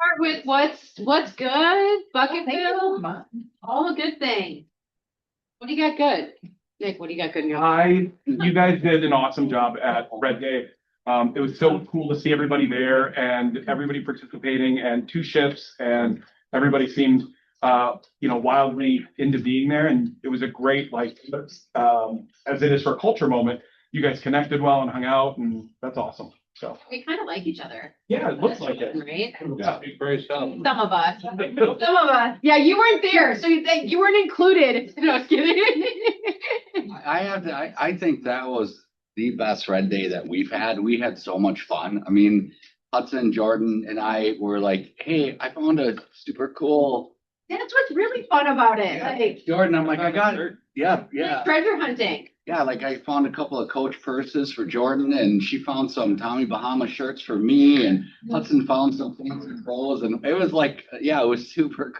start with what's good, Bucketville, all good things. What do you got good? Nick, what do you got good in your You guys did an awesome job at Red Day. It was so cool to see everybody there and everybody participating and two shifts and everybody seemed, wildly into being there. And it was a great, as it is for a culture moment, you guys connected well and hung out and that's awesome. So We kind of like each other, yeah, it looks like it. right? Yeah. Some of us. Some of us. Yeah, you weren't there, so you weren't included. No, I was kidding. I think that was the best Red Day that we've had. We had so much fun. I mean, Hudson, Jordan, and I were like, hey, I found a super cool. That's what's really fun about it. Like Jordan, I'm like, I got it. Yeah. treasure hunting. Yeah, like I found a couple of Coach purses for Jordan, and she found some Tommy Bahama shirts for me, and Hudson found some fancy clothes, and it was like, yeah, it was super I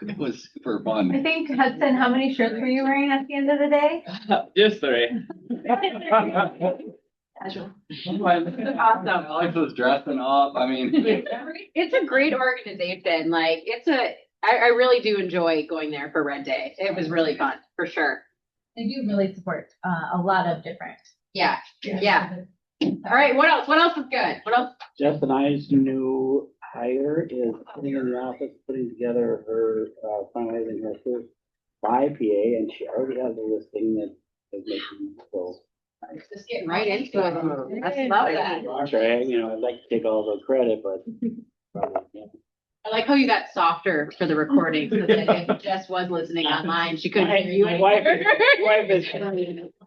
fun. think Hudson, how many shirts were you wearing at the end of the day? Just three. Awesome. Alex was dressing up. I mean, It's a great organization. Like I really do enjoy going there for Red Day. It was really fun, for sure. They do really support a lot of different. Yeah. All right, what else? What else is good? What else? Jeff and I's new hire is sitting in the office, putting together her, finalizing her first 5 PA, and she already has a listing that is making, so. Just getting right into it. I love that. Sorry, I'd like to take all the credit, but. Yeah. I like how you got softer for the recording, so that if Jess was listening online, she couldn't hear you. My wife is,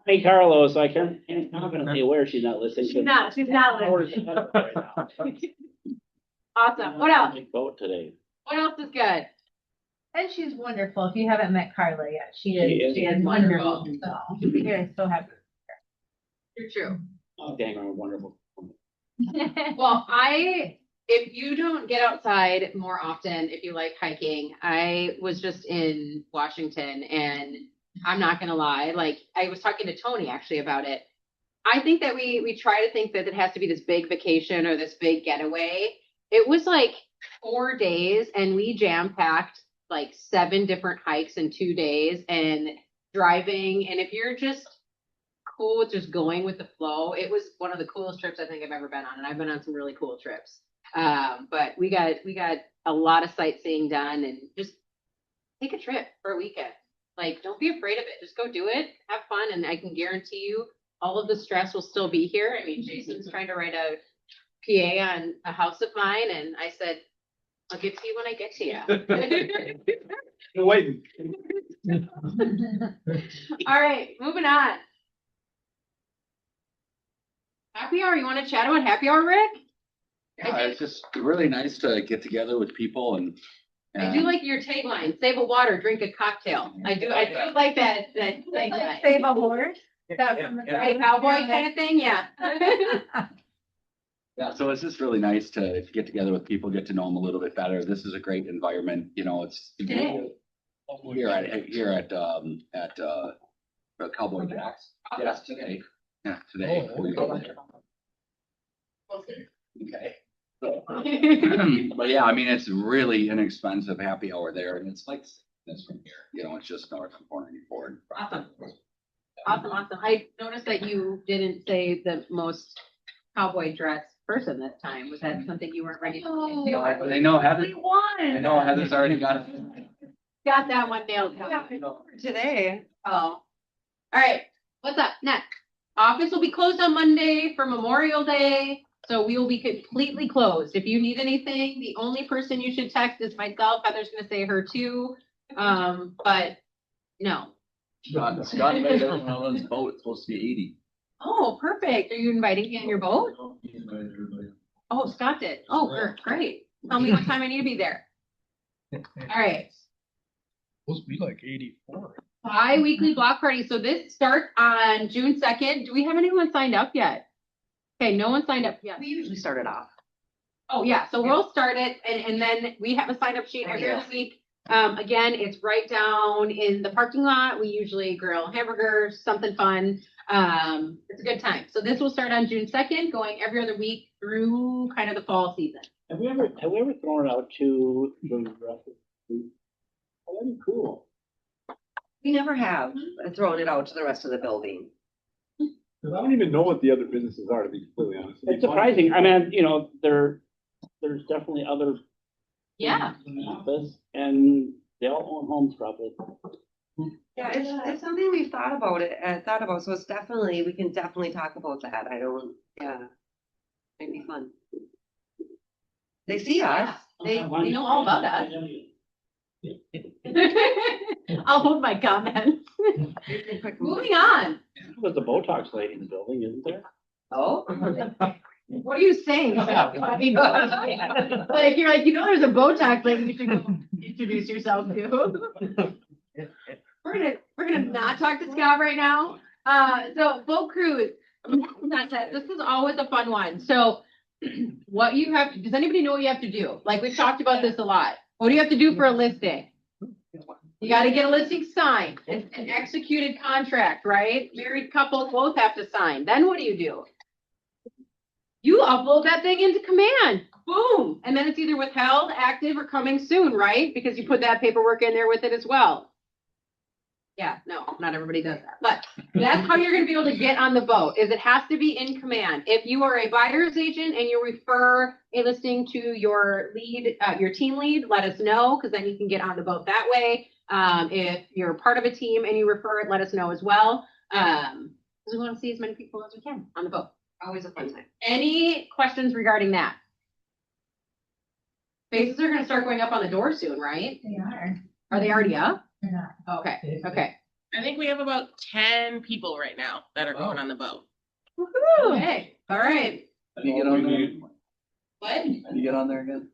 hey Carlos, so I can't confidently aware she's not listening. She's not listening. Awesome. What else? Vote today. What else is good? And she's wonderful. If you haven't met Carla yet, she She is wonderful. So we're so happy. You're true. Oh, dang, I'm wonderful. Well, if you don't get outside more often, if you like hiking, I was just in Washington and I'm not gonna lie, like I was talking to Tony actually about it. I think that we try to think that it has to be this big vacation or this big getaway. It was like 4 days and we jam-packed like 7 different hikes in 2 days and driving. And if you're just cool with just going with the flow, it was one of the coolest trips I think I've ever been on. And I've been on some really cool trips. But we got a lot of sightseeing done and just take a trip for a weekend. Like, don't be afraid of it. Just go do it, have fun, and I can guarantee you all of the stress will still be here. I mean, Jason's trying to write a PA on a house of mine, and I said, I'll get to you when I get to you. You're waiting. All right, moving on. Happy hour. You want to chat about happy hour, Rick? yeah, it's just really nice to get together with people and. I do like your tagline, save a water, drink a cocktail. I do like that tagline. Save a horse. That from the Right, cowboy kind of thing, yeah. Yeah, so it's just really nice to get together with people, get to know them a little bit better. This is a great environment, it's Today. here at Cowboy Jacks. Yes, today. Yeah, today. We go there. Okay. So, but yeah, I mean, it's really inexpensive happy hour there, and it's like this from here. It's just north of 494. Awesome. Awesome. I noticed that you didn't say the most cowboy dress person this time. Was that something you weren't ready to do? But I know Heather. We won. I know Heather's already got it. Got that one nailed down. Today. Oh. All right. What's up next? Office will be closed on Monday for Memorial Day. So we will be completely closed. If you need anything, the only person you should text is myself. Heather's going to say her too. But no. Scott made everyone on his boat. It's supposed to be 80. Oh, perfect. Are you inviting me on your boat? He invited everybody. Oh, Scott did. Oh, great. Tell me what time I need to be there. All right. Supposed to be like 84. Bi-weekly block party. So this starts on June 2nd. Do we have anyone signed up yet? Okay, no one signed up yet. We usually start it off. Oh, yeah. So we'll start it and then we have a sign up sheet every other week. Again, it's right down in the parking lot. We usually grill hamburgers, something fun. It's a good time. So this will start on June 2nd, going every other week through kind of the fall season. Have we ever thrown it out to the rest of the? Oh, that'd be cool. We never have thrown it out to the rest of the building. Cause I don't even know what the other businesses are, to be completely honest. It's surprising. I mean, you know, there's definitely other. Yeah. in the office, and they all own homes probably. Yeah, it's something we've thought about, so it's definitely, we can definitely talk about that. Yeah. Might be fun. They see us. They know all about us. I'll hold my comments. Moving on. There's a Botox lady in the building, isn't there? Oh. What are you saying? I mean, like, you're like, there's a Botox lady you should go introduce yourself to. We're gonna not talk to Scott right now. So boat cruise. This is always a fun one. So what you have, does anybody know what you have to do? Like, we've talked about this a lot. What do you have to do for a listing? You got to get a listing signed, an executed contract, right? Married couples both have to sign. Then what do? You upload that thing into Command. Boom. And then it's either withheld, active, or coming soon, right? Because you put that paperwork in there with it as well. Yeah, no, not everybody does that. But that's how you're going to be able to get on the boat, is it has to be in Command. If you are a buyer's agent and you refer a listing to your lead, your team lead, let us know, because then you can get on the boat that way. If you're part of a team and you refer it, let us know as well. Because we want to see as many people as we can on the boat. Always a fun time. Any questions regarding that? Faces are going to start going up on the door soon, right? They are. Are they already up? They're not. Okay, okay. I think we have about 10 people right now that are going on the boat. Woohoo! Okay, all right. How do you get on there? What? How do you get on there again?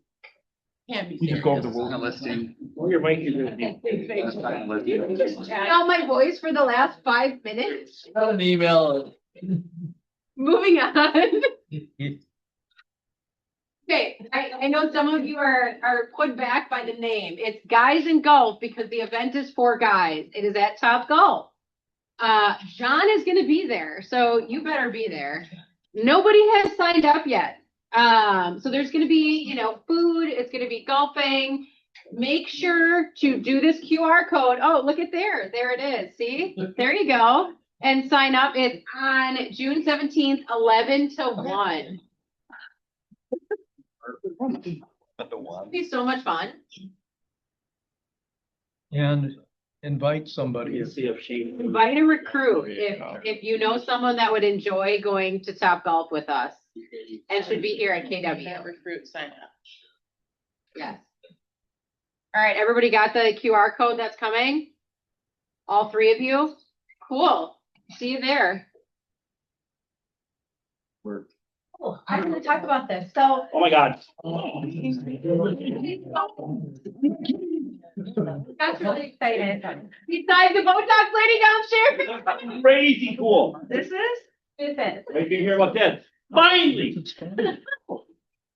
Can't be You just go over the serious. rules. Listing. Or your mic is listening. Out my voice for the last 5 minutes. Got an email. Moving on. Okay, I know some of you are put back by the name. It's Guys in Golf because the event is for guys. It is at Top Golf. John is going to be there, so you better be there. Nobody has signed up yet. So there's going to be, food. It's going to be golfing. Make sure to do this QR code. Oh, look at there. There it is. See? There you go. And sign up. It's on June 17th, 11 to 1. It'll be so much fun. And invite somebody. See if she. Invite a recruit if you know someone that would enjoy going to Top Golf with us and should be here at Can't KW. recruit sign up. Yes. All right, everybody got the QR code that's coming? All 3 of you? Cool. See you there. Oh, I want to talk about this. So Oh my God. that's really excited. Besides the Botox lady downstairs. Crazy cool. This is? Wait till you hear about this. Finally.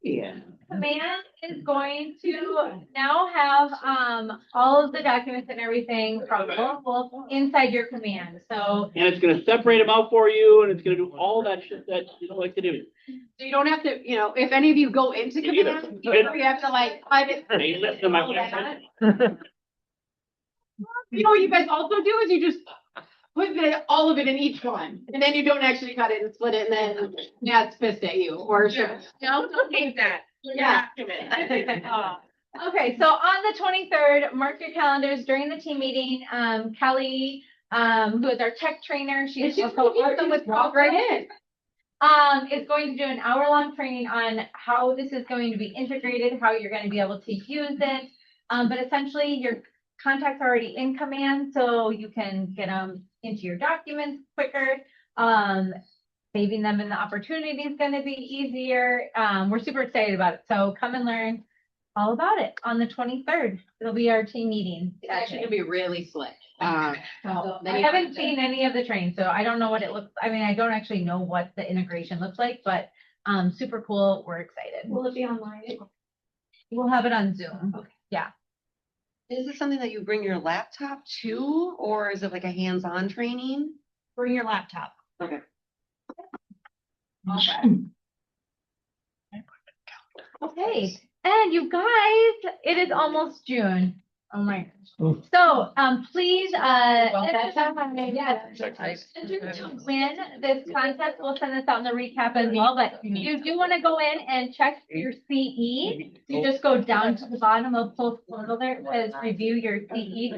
Yeah. Command is going to now have all of the documents and everything from Wolf inside your Command. So And it's gonna separate them out for you, and it's gonna do all that shit that you don't like to do. So you don't have to, if any of you go into Command, you have to type it. Hey, listen to my What you guys also do is you just put all of it in each one, and then you don't actually cut it and split it, and then Matt's pissed at you, or Yeah. No, don't hate that. Yeah. okay, so on the 23rd, mark your calendars during the team meeting. Kelly, who is our tech trainer, she's also with walk right in. is going to do an hour-long training on how this is going to be integrated, how you're going to be able to use it. But essentially, your contacts are already in Command, so you can get them into your documents quicker. Saving them in the opportunity is going to be easier. We're super excited about it. So come and learn all about it on the 23rd. It'll be our team meeting. It's actually gonna be really slick. So I haven't seen any of the trains, so I don't know what it looks. I mean, I don't actually know what the integration looks like, but super cool. We're excited. Will it be online? We'll have it on Zoom. Okay. Yeah. Is this something that you bring your laptop to, or is it like a hands-on training? Bring your laptop. Okay. Okay, and you guys, it is almost June. Oh my gosh. So, please, enter to win this contest. We'll send this out in the recap as well, but you do want to go in and check your CE. You just go down to the bottom of post portal there. It says review your CE.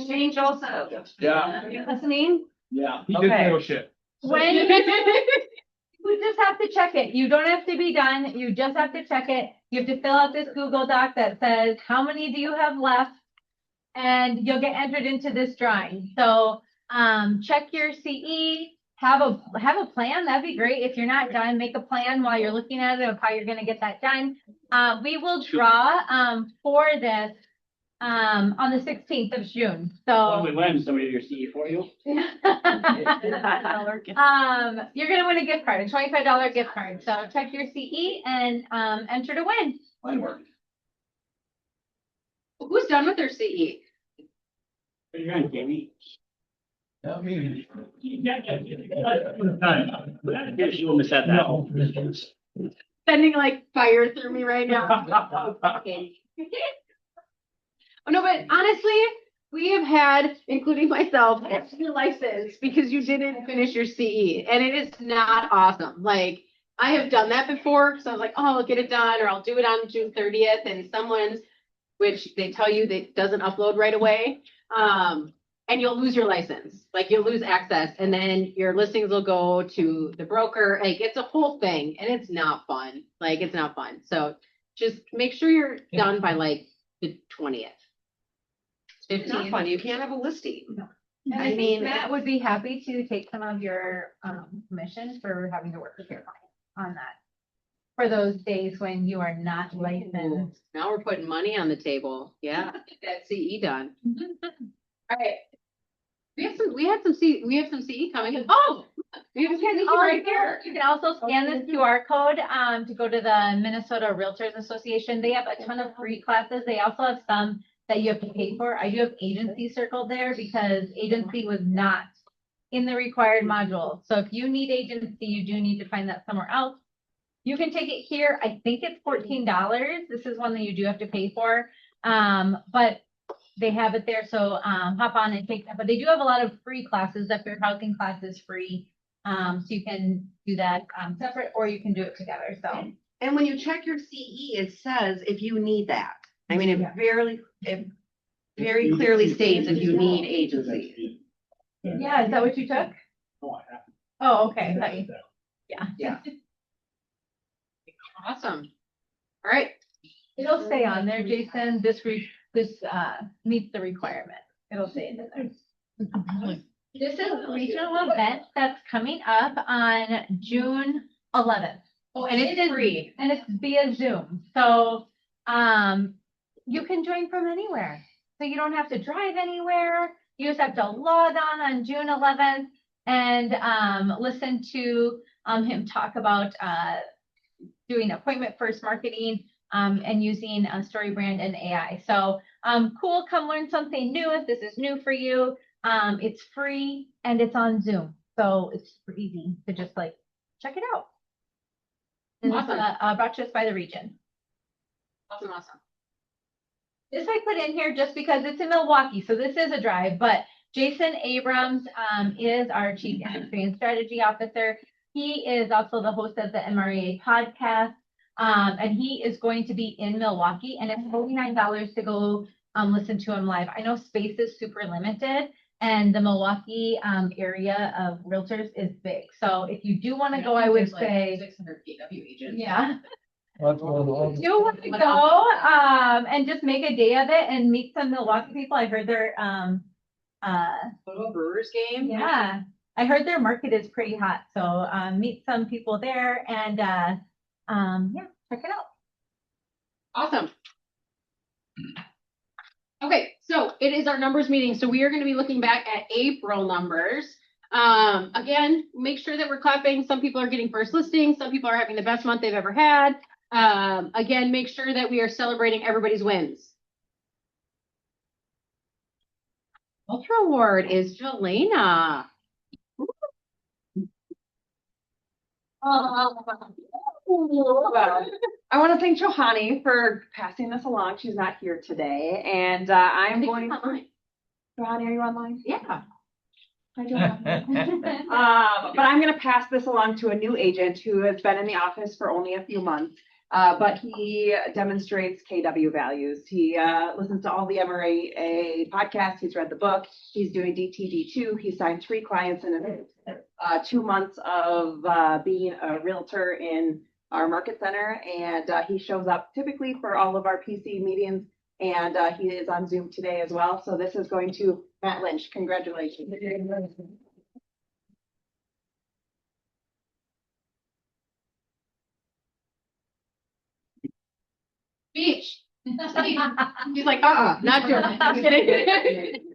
Jane Joseph. Yeah. You listening? Yeah. He did Okay. no shit. When you just have to check it. You don't have to be done. You just have to check it. You have to fill out this Google Doc that says, how many do you have left? And you'll get entered into this drawing. So, check your CE, have a plan. That'd be great. If you're not done, make a plan while you're looking at it of how you're gonna get that done. We will draw, for this, on the 16th of June. So. win, somebody your CE for you? You're gonna win a gift card, a $25 gift card. So check your CE and enter to win. Mine worked. Who's done with their CE? You're on, Jamie. I mean. Guess you almost said that. Sending like fire through me right now. Oh, no, but honestly, we have had, including myself, your license because you didn't finish your CE, and it is not awesome. Like, I have done that before, so I was like, oh, I'll get it done, or I'll do it on June 30th, and someone's, which they tell you that doesn't upload right away, and you'll lose your license. Like, you'll lose access, and then your listings will go to the broker. Like, it's a whole thing, and it's not fun. Like, it's not fun. So just make sure you're done by like the 20th. It's not fun. You can't have a listing. And I think Matt would be happy to take some of your commission for having to work with your client on that. For those days when you are not licensed. Now we're putting money on the table. Yeah, get that CE done. All right. We have some CE coming. Oh, we have CE right here. You can also scan this QR code to go to the Minnesota Realtors Association. They have a ton of free classes. They also have some that you have to pay for. I do have agency circled there because agency was not in the required module. So if you need agency, you do need to find that somewhere else. You can take it here. I think it's $14. This is one that you do have to pay for. But they have it there. So hop on and take that. But they do have a lot of free classes. The fair housing class is free. So you can do that separate or you can do it together. So. And when you check your CE, it says if you need that. I mean, it very clearly states if you need agency. Yeah, is that what you took? Oh, okay. Yeah. Awesome. All right. It'll say on there, Jason, this meets the requirement. It'll say it in there. This is a regional event that's coming up on June 11th. Oh, and it's free. And it's via Zoom. So, you can join from anywhere. So you don't have to drive anywhere. You just have to log on June 11th and listen to him talk about doing appointment first marketing and using StoryBrand and AI. So cool, come learn something new if this is new for you. It's free and it's on Zoom. So it's super easy to just like check it out. And Awesome. It's brought to us by the region. Awesome. This I put in here just because it's in Milwaukee, so this is a drive, but Jason Abrams is our Chief Industry and Strategy Officer. He is also the host of the MREA podcast, and he is going to be in Milwaukee, and it's $49 to go listen to him live. I know space is super limited, and the Milwaukee area of realtors is big. So if you do want to go, I would say 600 PW agents. yeah. That's one. You want to go and just make a day of it and meet some Milwaukee people. I heard their Go to a Brewers game. yeah, I heard their market is pretty hot. So meet some people there and yeah, check it out. Awesome. Okay, so it is our numbers meeting. So we are going to be looking back at April numbers. Again, make sure that we're clapping. Some people are getting first listings. Some people are having the best month they've ever had. Again, make sure that we are celebrating everybody's wins. Ultra Award is Jelena. I want to thank Johanny for passing this along. She's not here today, and I'm going. Johanny, are you online? Yeah. Hi, Johanny. But I'm going to pass this along to a new agent who has been in the office for only a few months. But he demonstrates KW values. He listens to all the MRA podcasts. He's read the book. He's doing DTD2. He signed 3 clients in 2 months of being a realtor in our market center. And he shows up typically for all of our PC meetings. And he is on Zoom today as well. So this is going to Matt Lynch. Congratulations. Beach. He's like, not doing it. I'm kidding.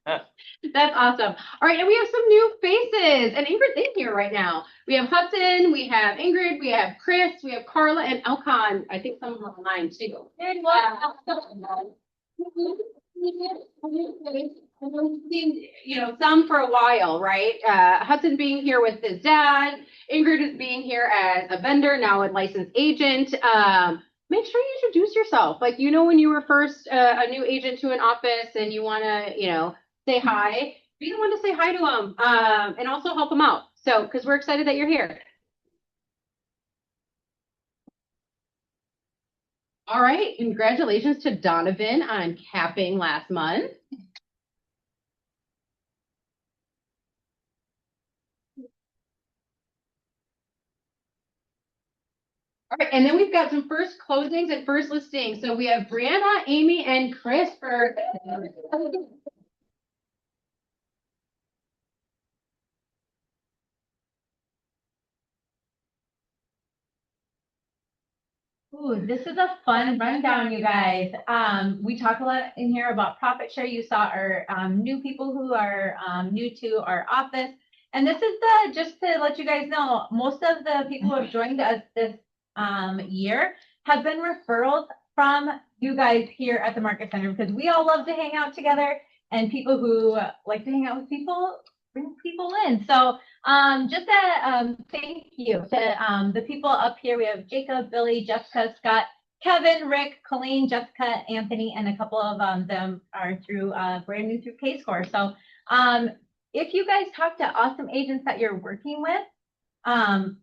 That's awesome. All right, and we have some new faces, and Ingrid's in here right now. We have Hudson, we have Ingrid, we have Chris, we have Carla, and Elcon. I think some of them are online too. You know, some for a while, right? Hudson being here with his dad, Ingrid is being here as a vendor, now a licensed agent. Make sure you introduce yourself. Like, you know, when you were first a new agent to an office and you want to, you know, say hi, be the one to say hi to them and also help them out. So, because we're excited that you're here. All right. Congratulations to Donovan on capping last month. All right, and then we've got some first closings and first listings. So we have Brianna, Amy, and Chris for. Ooh, this is a fun rundown, you guys. We talk a lot in here about profit share. You saw our new people who are new to our office. And this is just to let you guys know, most of the people who have joined us this year have been referrals from you guys here at the Market Center, because we all love to hang out together, and people who like to hang out with people bring people in. So just a thank you to the people up here. We have Jacob, Billy, Jessica, Scott, Kevin, Rick, Colleen, Jessica, Anthony, and a couple of them are through brand new through K-Score. So if you guys talk to awesome agents that you're working with,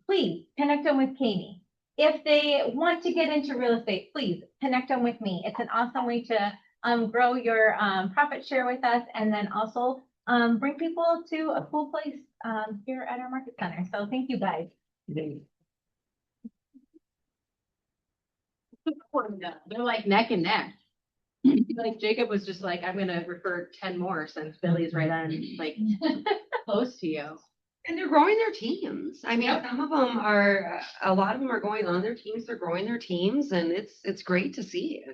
please connect them with Kami. If they want to get into real estate, please connect them with me. It's an awesome way to grow your profit share with us, and then also bring people to a cool place here at our Market Center. So thank you guys. They're like neck and neck. Like Jacob was just like, I'm going to refer 10 more since Billy's right on, like close to you. And they're growing their teams. I mean, some of them are, a lot of them are going on their teams. They're growing their teams, and it's great to see.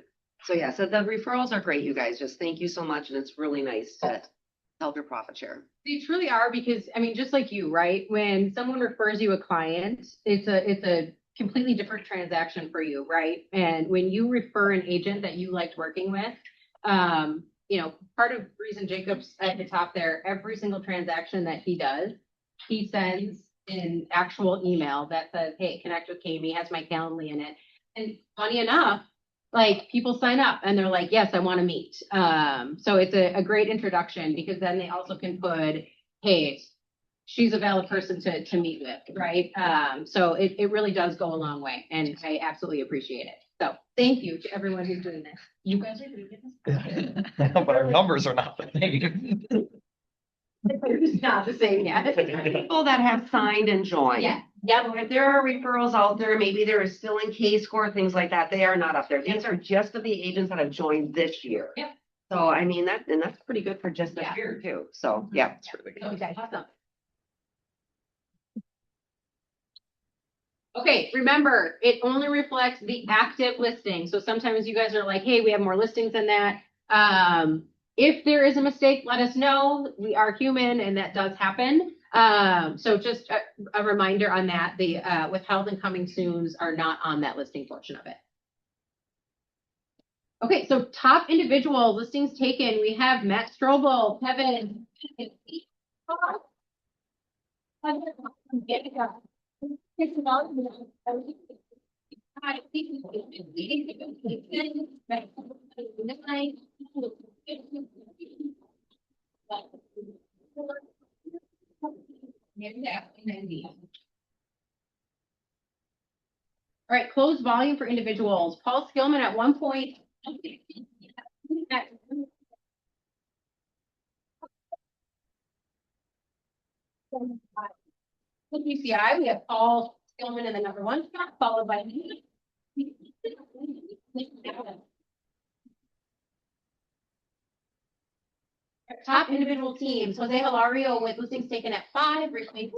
So yeah, so the referrals are great, you guys. Just thank you so much. And it's really nice to help your profit share. They truly are, because I mean, just like you, right? When someone refers you a client, it's a completely different transaction for you, right? And when you refer an agent that you liked working with, you know, part of the reason Jacob's at the top there, every single transaction that he does, he sends an actual email that says, hey, connect with Kami, has my Calendly in it. And funny enough, like people sign up and they're like, yes, I want to meet. So it's a great introduction, because then they also can put, hey, she's a valid person to meet with, right? So it really does go a long way, and I absolutely appreciate it. So thank you to everyone who's doing this. You guys are doing this. But our numbers are not the same. It's not the same yet. People that have signed and joined. Yeah. Yeah, if there are referrals out there, maybe there is still in K-Score, things like that, they are not up there. These are just of the agents that have joined this year. Yep. So I mean, that's pretty good for just this year too. So yeah, it's really good. Okay, awesome. Okay, remember, it only reflects the active listing. So sometimes you guys are like, hey, we have more listings than that. If there is a mistake, let us know. We are human, and that does happen. So just a reminder on that. The withheld and coming soons are not on that listing portion of it. Okay, so top individual listings taken. We have Matt Strobel, Kevin. All right, closed volume for individuals. Paul Skillman at 1 point. UCI, we have Paul Skillman in the number 1 spot, followed by me. Top individual teams, Jose Hilario with listings taken at 5, replaced.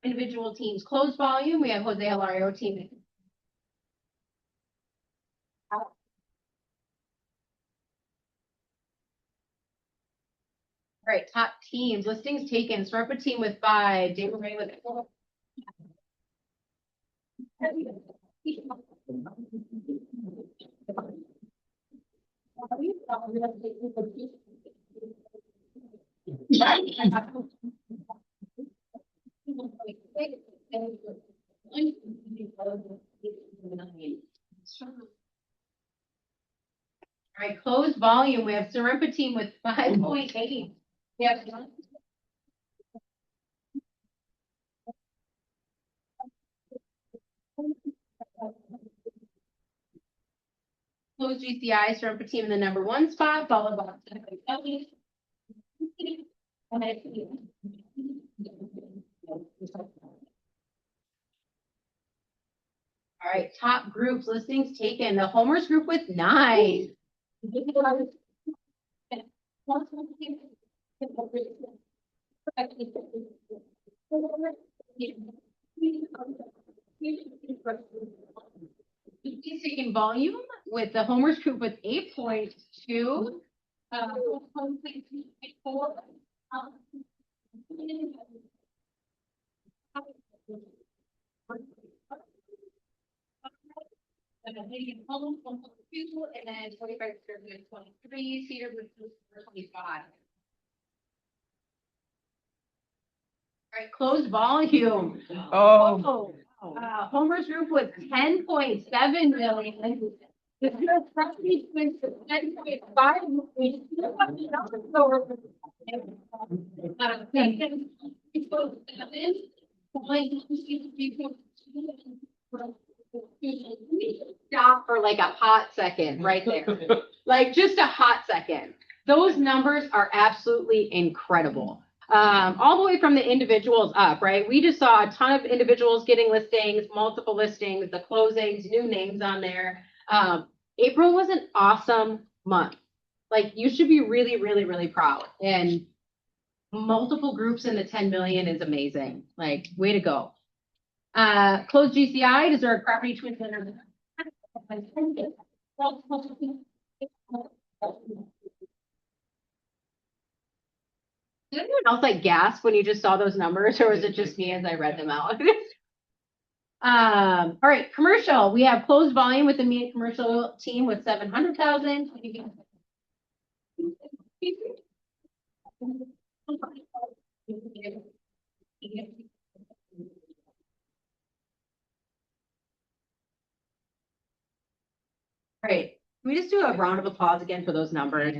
Individual teams closed volume, we have Jose Hilario team. All right, top teams, listings taken, Soroka team with 5, David Ray with 4. All right, closed volume, we have Sorempa team with 5.8. We have closed GCI, Sorempa team in the number 1 spot, followed by Kelly. All right, top groups, listings taken, the Homers group with 9. He's taking volume with the Homers group with 8.2. And then 25 with 23, Cedar with 25. All right, closed volume. Oh. Homer's group with 10.7 million. The property with 10.5 million. Stop for like a hot second right there. Like just a hot second. Those numbers are absolutely incredible. All the way from the individuals up, right? We just saw a ton of individuals getting listings, multiple listings, the closings, new names on there. April was an awesome month. Like you should be really, really, really proud. And multiple groups in the 10 million is amazing. Like way to go. Closed GCI, Deserved Property Twin Center. Did anyone else like gasp when you just saw those numbers, or was it just me as I read them out? All right, commercial. We have closed volume with the media commercial team with 700,000. All right, can we just do a round of applause again for those numbers?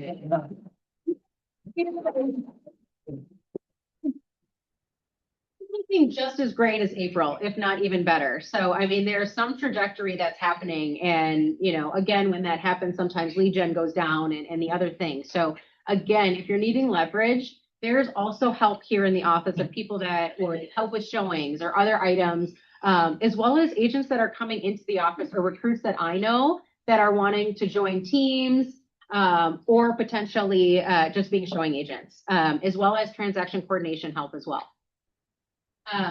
Looking just as great as April, if not even better. So, I mean, there's some trajectory that's happening. And, you know, again, when that happens, sometimes lead gen goes down and the other things. So again, if you're needing leverage, there's also help here in the office of people that would help with showings or other items, as well as agents that are coming into the office or recruits that I know that are wanting to join teams, or potentially just being showing agents, as well as transaction coordination help as well.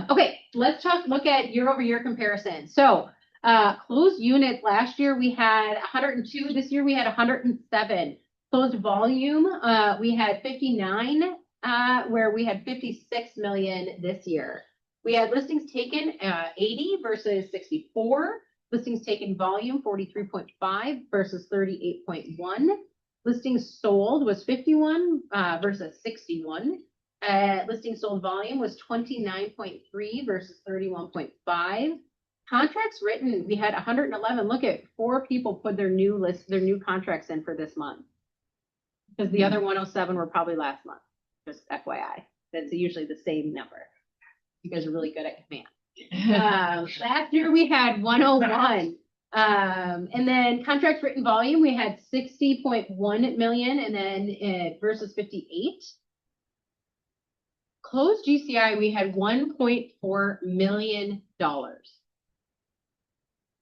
Okay, let's look at year-over-year comparison. So closed units last year we had 102. This year we had 107. Closed volume we had 59, where we had 56 million this year. We had listings taken 80 versus 64. Listings taken volume 43.5 versus 38.1. Listings sold was 51 versus 61. Listings sold volume was 29.3 versus 31.5. Contracts written, we had 111. Look at 4 people put their new contracts in for this month. Because the other 107 were probably last month. Just FYI. That's usually the same number. You guys are really good at command. Last year we had 101. And then contracts written volume, we had 60.1 million and then versus 58. Closed GCI, we had $1.4 million.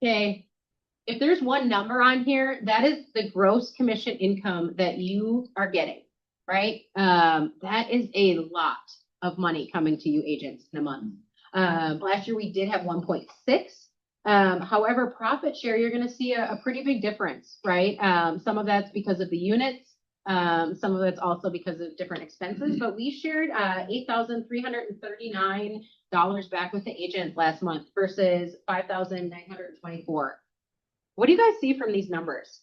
Okay. If there's one number on here, that is the gross commission income that you are getting, right? That is a lot of money coming to you agents in a month. Last year we did have 1.6. However, profit share, you're going to see a pretty big difference, right? Some of that's because of the units. Some of it's also because of different expenses, but we shared $8,339 back with the agent last month versus $5,924. What do you guys see from these numbers?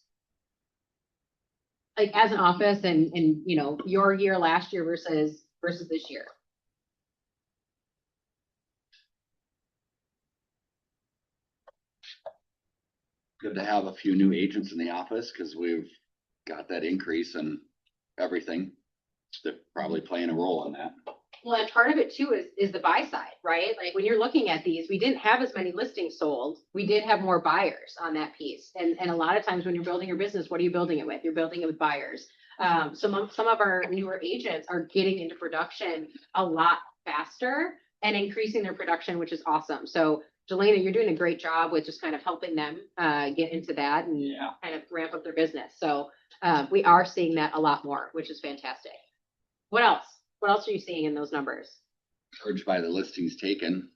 Like as an office and you know, your year last year versus this year. Good to have a few new agents in the office because we've got that increase in everything. They're probably playing a role in that. Well, and part of it too is the buy side, right? Like when you're looking at these, we didn't have as many listings sold. We did have more buyers on that piece. And a lot of times when you're building your business, what are you building it with? You're building it with buyers. Some of our newer agents are getting into production a lot faster and increasing their production, which is awesome. So Jelena, you're doing a great job with just kind of helping them get into that and kind of ramp up their business. So we are seeing that a lot more, which is fantastic. What else? What else are you seeing in those numbers? Charged by the listings taken.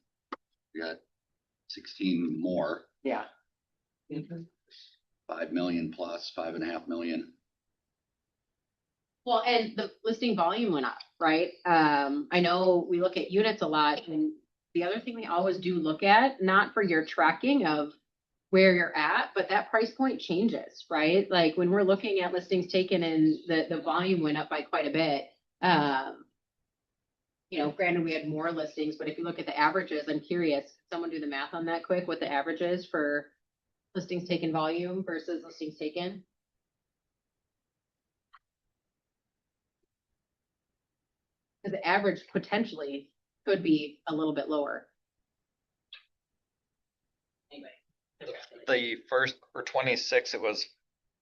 We got 16 more. Yeah. 5 million plus, 5.5 million. Well, and the listing volume went up, right? I know we look at units a lot, and the other thing we always do look at, not for your tracking of where you're at, but that price point changes, right? Like when we're looking at listings taken and the volume went up by quite a bit. You know, granted we had more listings, but if you look at the averages, I'm curious, someone do the math on that quick, what the average is for listings taken volume versus listings taken? Because the average potentially could be a little bit lower. Anyway. The first for 26, it was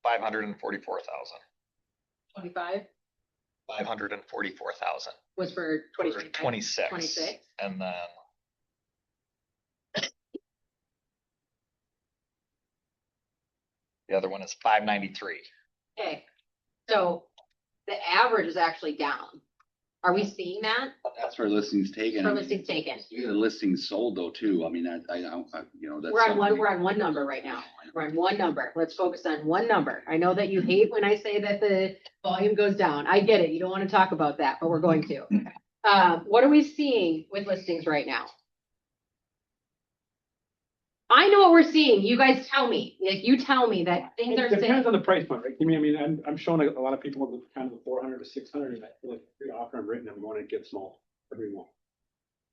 544,000. 25 544,000 was for 26. 26. And then the other one is 593. Okay, so the average is actually down. Are we seeing that That's for listings taken. for listings taken? You get listings sold though too. I mean, I don't, you know, that's. We're on something- one number right now. We're on one number. Let's focus on one number. I know that you hate when I say that the volume goes down. I get it. You don't want to talk about that, but we're going to. What are we seeing with listings right now? I know what we're seeing. You guys tell me. Like you tell me that things are It depends saying. on the price point, right? I mean, I'm showing a lot of people with kind of the 400 to 600, and I feel like pretty often I'm written, I'm going to get small every month.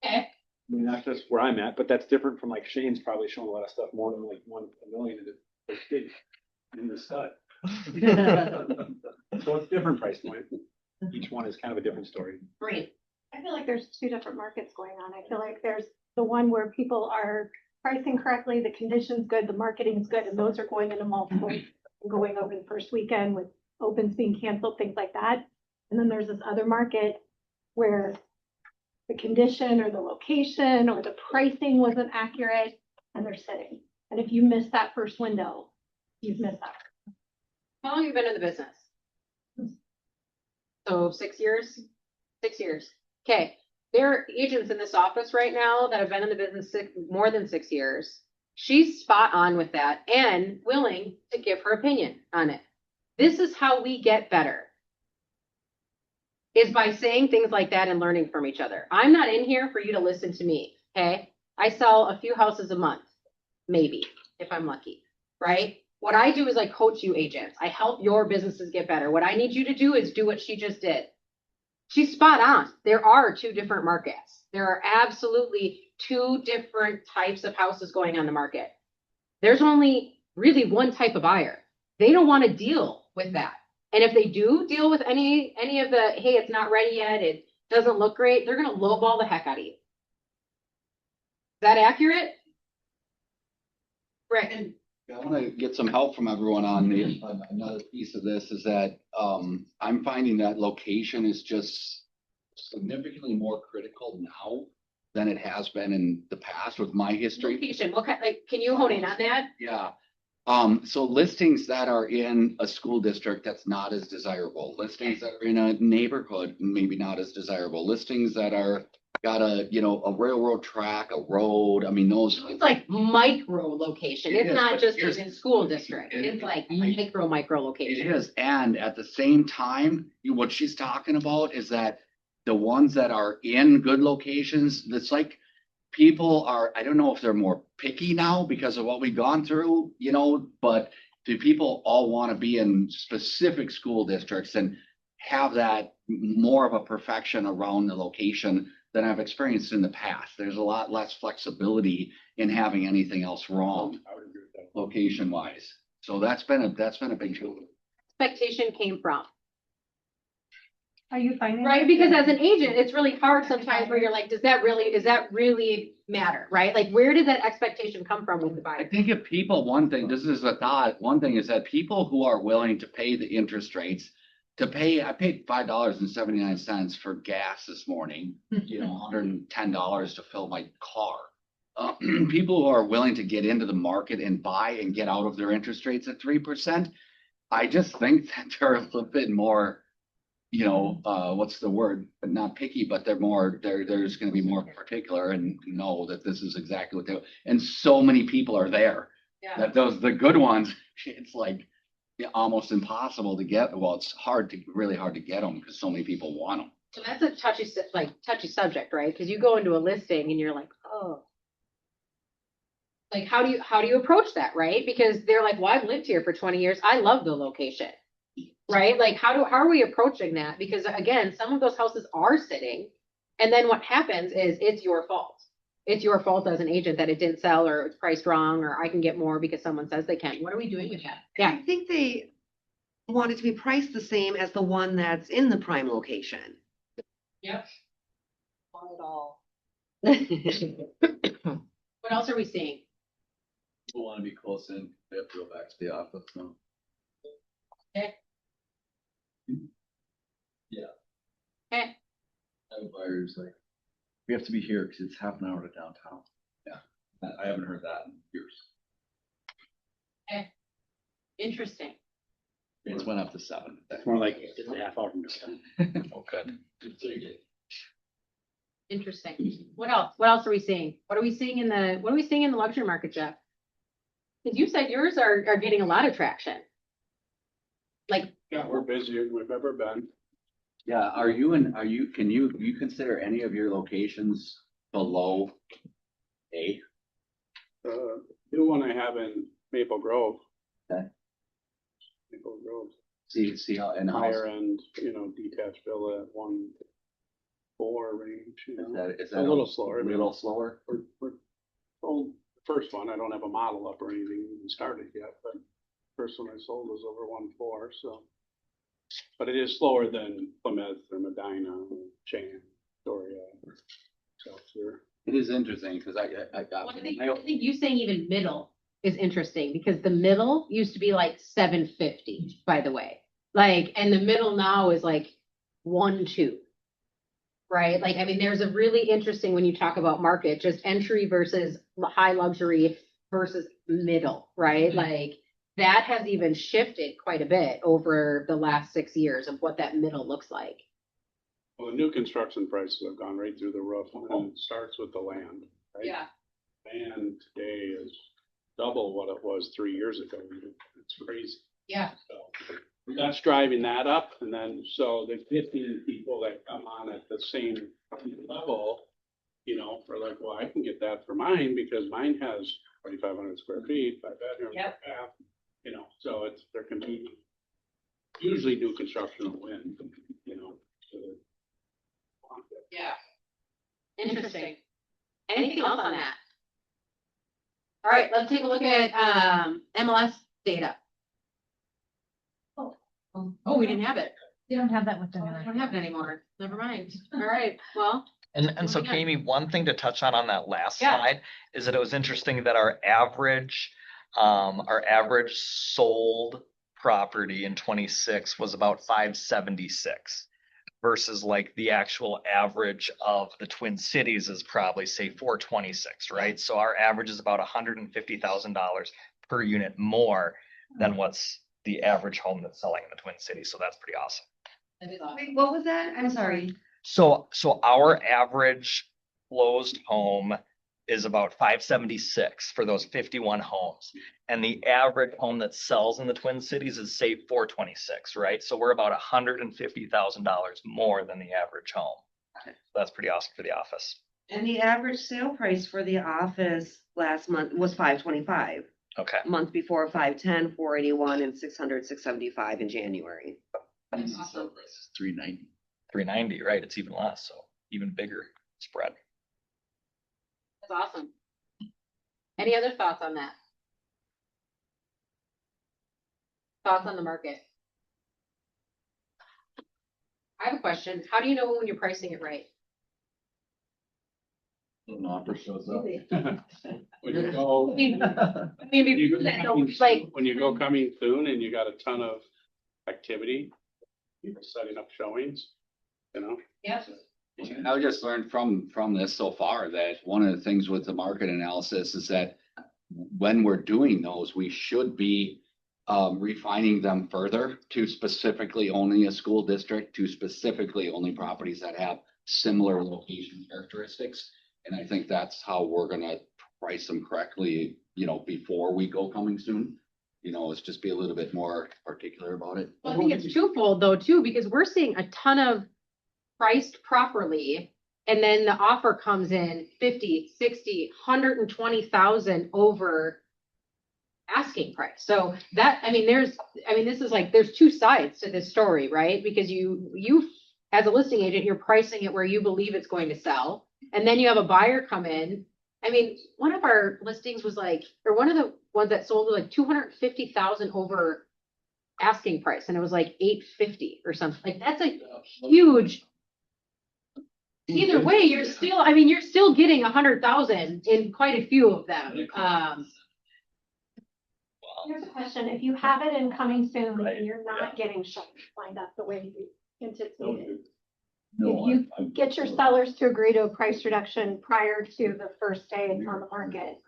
Okay. I mean, that's just where I'm at, but that's different from like Shane's probably showing a lot of stuff more than like 1 million in the stud. So it's different price point. Each one is kind of a different story. Great. I feel like there's 2 different markets going on. I feel like there's the one where people are pricing correctly, the condition's good, the marketing's good, and those are going into multiple, and going over the first weekend with opens being canceled, things like that. And then there's this other market where the condition or the location or the pricing wasn't accurate and they're sitting. And if you miss that first window, you've missed that. How long have you been in the business? So 6 years? 6 years. Okay. There are agents in this office right now that have been in the business more than 6 years. She's spot on with that and willing to give her opinion on it. This is how we get better, is by saying things like that and learning from each other. I'm not in here for you to listen to me, okay? I sell a few houses a month, maybe. if I'm lucky, right? What I do is I coach you agents. I help your businesses get better. What I need you to do is do what she just did. She's spot on. There are two different markets. There are absolutely two different types of houses going on the market. There's only really one type of buyer. They don't want to deal with that. And if they do deal with any of the, hey, it's not ready yet, it doesn't look great, they're going to lowball the heck out of you. Is that accurate? Right. And I want to get some help from everyone on another piece of this is that I'm finding that location is just significantly more critical now than it has been in the past with my history. location, what kind, like, can you hone in on that? Yeah. So listings that are in a school district that's not as desirable, listings that are in a neighborhood, maybe not as desirable, listings that are got a railroad track, a road. I mean, those. It's like micro location. It It's is, not but just here's- in school district. it- It's like it- micro It location. is, and at the same time, what she's talking about is that the ones that are in good locations, it's like people are, I don't know if they're more picky now because of what we've gone through, but do people all want to be in specific school districts and have that more of a perfection around the location than I've experienced in the past? There's a lot less flexibility in having anything else wrong location wise. So that's been a big deal. Expectation came from, Are you finding? right? that? Because as an agent, it's really hard sometimes where you're like, does that really matter, right? Like, where did that expectation come from with the I buyer? think if people, this is a thought, one thing is that people who are willing to pay the interest rates I paid $5.79 for gas this morning, $110 to fill my car. People who are willing to get into the market and buy and get out of their interest rates at 3%, I just think that they're a little bit more, what's the word? But not picky, but there's going to be more particular and know that this is exactly what they, and so many people are there. Yeah. That the good ones, it's like almost impossible to get. Well, it's really hard to get them because so many people want them. So that's a touchy subject, right? Because you go into a listing and you're like, oh. Like, how do you approach that, right? Because they're like, well, I've lived here for 20 years. I love the location, right? Like, how are we approaching that? Because again, some of those houses are sitting, and then what happens is it's your fault. It's your fault as an agent that it didn't sell or it's priced wrong or I can get more because someone says they can. What are we doing with that? I think they want it to be priced the same as the one that's in the prime location. Yep. Want it all. What else are we seeing? People want to be close in, they have to go back to the office now. Okay. Yeah. Okay. I have buyers like, we have to be here because it's half an hour to downtown. Yeah, I haven't heard that in years. Okay. Interesting. It's went up to 7. That's more like it's a half hour from now. Oh, good. Interesting. What else? What else are we seeing? What are we seeing in the luxury market, Jeff? Because you said yours are getting a lot of traction. Like, Yeah, we're busier than we've ever been. Yeah, can you consider any of your locations below A? The new one I have in Maple Grove. Okay. Maple Grove, See how in house higher end, detached villa at 1.4 range, is that a little slower. A little slower. We're sold the first one. I don't have a model up or anything even started yet, but first one I sold was over 1.4, so. But it is slower than Plymouth or Medina, or Chan, Doria, Seltzer. It is interesting because I think you saying even middle is interesting because the middle used to be like 750, by the way. Like, and the middle now is like 1.2. Right? Like, I mean, there's a really interesting when you talk about market, just entry versus high luxury versus middle, right? Like, that has even shifted quite a bit over the last 6 years of what that middle looks like. Well, the new construction prices have gone right through the roof, and it starts with the land, right? Yeah. Land today is double what it was 3 years ago. It's crazy. Yeah. So that's driving that up, and then so the 15 people that come on at the same level, are like, well, I can get that for mine because mine has 2,500 square feet, 5 bedrooms, Yep. half, you know, so it's, there can be usually new construction will win, you know. so. Yeah. Interesting. Anything else on that? All right, let's take a look at MLS data. Oh, we didn't have it. You don't have that with them. I don't have it anymore. Never mind. All right, well. And so Moving on. Kami, one thing to touch on that last Yeah. slide is that it was interesting that our average sold property in 26 was about 576 versus like the actual average of the Twin Cities is probably say 426, right? So our average is about $150,000 per unit more than what's the average home that's selling in the Twin Cities. So that's pretty awesome. That is awesome. Wait, what was that? I'm sorry. So our average closed home is about 576 for those 51 homes. And the average home that sells in the Twin Cities is say 426, right? So we're about $150,000 more than the average home. So that's pretty awesome for the office. And the average sale price for the office last month was 525. Okay. Month before 510, 481, and 600, 675 in January. Sale price is 390. 390, right? It's even less, so even bigger spread. That's awesome. Any other thoughts on that? Thoughts on the market? I have a question. How do you know when you're pricing it right? An offer shows up. When you go, Like, when you go coming soon and you got a ton of activity, people setting up showings, you know. yes. I just learned from this so far that one of the things with the market analysis is that when we're doing those, we should be refining them further to specifically only a school district, to specifically only properties that have similar location characteristics. And I think that's how we're gonna price them correctly, you know, before we go coming soon. You know, let's just be a little bit more particular about it. Well, I think it's twofold though, too, because we're seeing a ton of priced properly. And then the offer comes in 50, 60, 120,000 over asking price. So that, this is like, there's two sides to this story, right? Because you as a listing agent, you're pricing it where you believe it's going to sell. And then you have a buyer come in. I mean, one of our listings was like, or one of the ones that sold was like 250,000 over asking price. And it was like 850 or something. Like that's a huge. Either way, you're still getting 100,000 in quite a few of them. Here's a question, if you have it in coming soon Right, and you're not getting shows lined up the way you anticipated, No, if you I'm- get your sellers to agree to a price reduction prior to the first day it's on the market,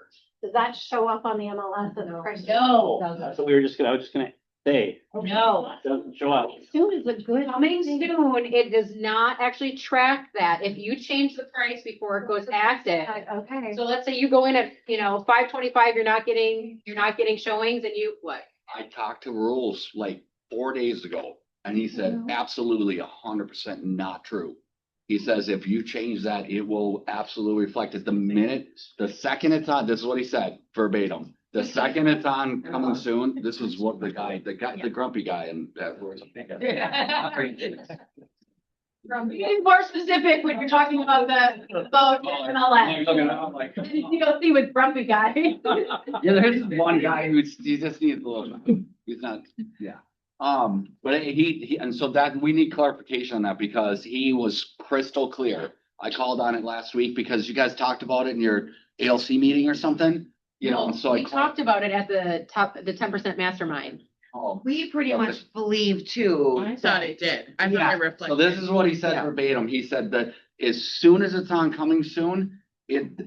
does that show up on the MLS as a price? No. That's what I was just gonna say, No. it doesn't show up. Soon is a good. Coming soon, it does not actually track that. If you change the price before it goes active. Okay. So let's say you go in at, 525, you're not getting showings and you, what? I talked to Rules like 4 days ago and he said, absolutely 100% not true. He says, if you change that, it will absolutely reflect it. The second it's on, this is what he said verbatim. The second it's on coming soon, this is what the grumpy guy and that was. Be more specific when you're talking about about MLS. You don't see with grumpy guy. Yeah, there's one guy he just needs a little, he's not, yeah. But he, and so that, we need clarification on that because he was crystal clear. I called on it last week because you guys talked about it in your ALC meeting or something, you know, so We talked about it at the 10% mastermind. We pretty much believe too. I thought it did. I thought Yeah, I reflected. so this is what he said verbatim. He said that as soon as it's on coming soon,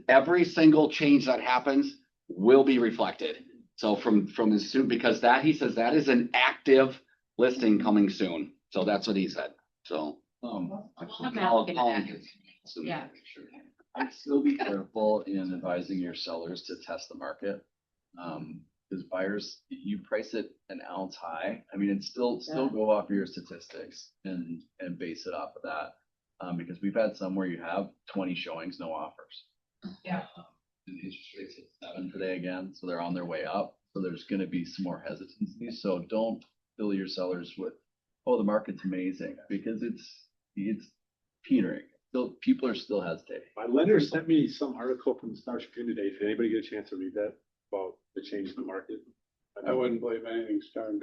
every single change that happens will be reflected. So from as soon, because that, he says that is an active listing coming soon. So that's what he said. So. Yeah. I'd still be careful in advising your sellers to test the market. Because buyers, you price it an ounce high. I mean, it's still go off your statistics and base it off of that. Because we've had some where you have 20 showings, no offers. Yeah. And the interest rates hit 7 today again, so they're on their way up. So there's gonna be some more hesitancy. So don't fill your sellers with, oh, the market's amazing, because it's teetering. Still, people are still hesitating. My lender sent me some article from the Star Tribune today. Did anybody get a chance to read that about the change in the market? I wouldn't believe anything starting.